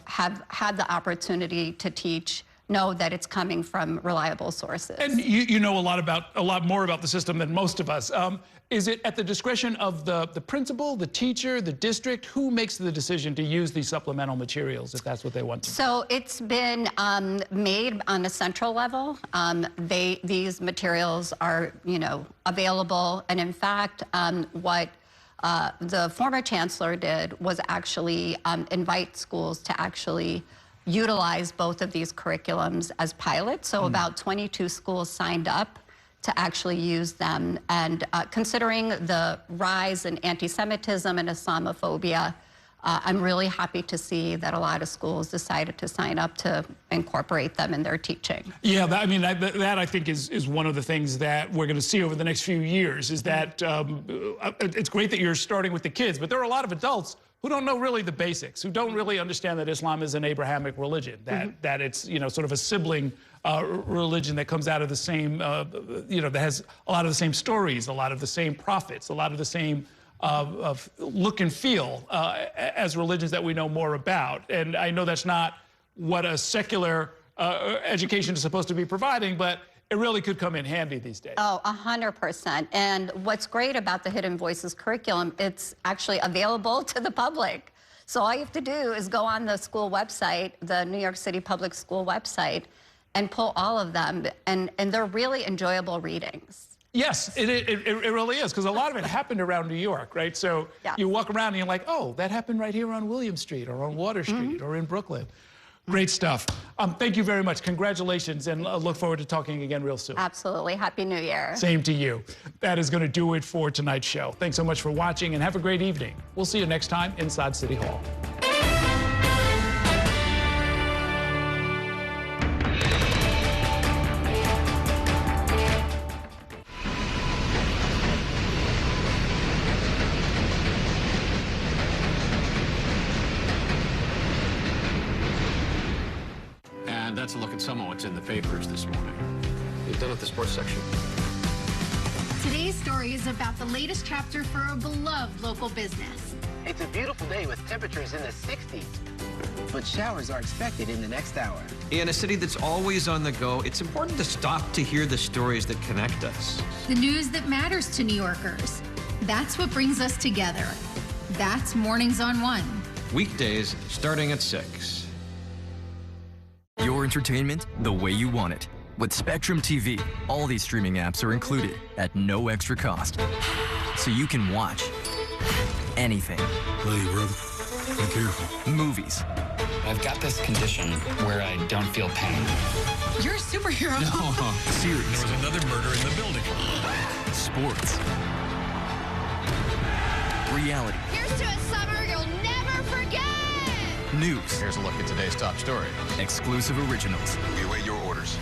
have had the opportunity to teach know that it's coming from reliable sources. And you know a lot more about the system than most of us. Is it at the discretion of the principal, the teacher, the district? Who makes the decision to use these supplemental materials if that's what they want to? So it's been made on a central level. These materials are, available. And in fact, what the former chancellor did was actually invite schools to actually utilize both of these curriculums as pilots. So about 22 schools signed up to actually use them. And considering the rise in anti-Semitism and Islamophobia, I'm really happy to see that a lot of schools decided to sign up to incorporate them in their teaching. Yeah, that I think is one of the things that we're going to see over the next few years, is that it's great that you're starting with the kids, but there are a lot of adults who don't know really the basics, who don't really understand that Islam is an Abrahamic religion, that it's, sort of a sibling religion that comes out of the same, that has a lot of the same stories, a lot of the same prophets, a lot of the same of look and feel as religions that we know more about. And I know that's not what a secular education is supposed to be providing, but it really could come in handy these days. Oh, 100%. And what's great about the Hidden Voices curriculum, it's actually available to the public. So all you have to do is go on the school website, the New York City Public School website, and pull all of them. And they're really enjoyable readings. Yes, it really is, because a lot of it happened around New York, right? So you walk around and you're like, oh, that happened right here on William Street or on Water Street or in Brooklyn. Great stuff. Thank you very much. Congratulations, and look forward to talking again real soon. Absolutely. Happy New Year. Same to you. That is going to do it for tonight's show. Thanks so much for watching, and have a great evening. We'll see you next time inside City Hall. That's a look at some of what's in the papers this morning. You've done with the sports section. Today's story is about the latest chapter for a beloved local business. It's a beautiful day with temperatures in the 60s, but showers are expected in the next hour. In a city that's always on the go, it's important to stop to hear the stories that connect us. The news that matters to New Yorkers. That's what brings us together. That's Mornings on One. Weekdays starting at 6. Your entertainment the way you want it. With Spectrum TV, all these streaming apps are included at no extra cost. So you can watch anything. Hey, brother, be careful. Movies. I've got this condition where I don't feel pain. You're a superhero. No. Series. There was another murder in the building. Sports. Reality. Here's to a summer you'll never forget. News. Here's a look at today's top story. Exclusive originals. We await your orders.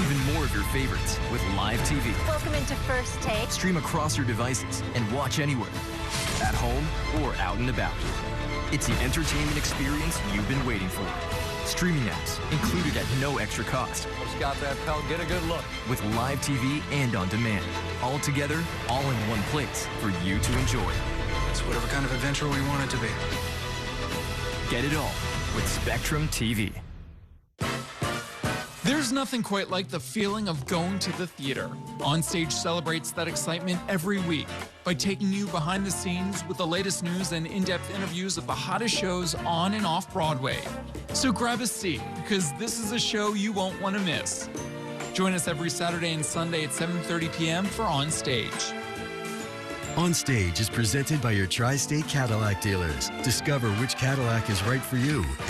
Even more of your favorites with live TV. Welcome into First Take. Stream across your devices and watch anywhere. At home or out and about. It's the entertainment experience you've been waiting for. Streaming apps included at no extra cost. Just got that, pal. Get a good look. With live TV and on demand. All together, all in one place for you to enjoy. It's whatever kind of adventure we want it to be. Get it all with Spectrum TV. There's nothing quite like the feeling of going to the theater. Onstage celebrates that excitement every week by taking you behind the scenes with the latest news and in-depth interviews of the hottest shows on and off Broadway. So grab a seat, because this is a show you won't want to miss. Join us every Saturday and Sunday at 7:30 p.m. for Onstage. Onstage is presented by your Tri-State Cadillac dealers. Discover which Cadillac is right for you.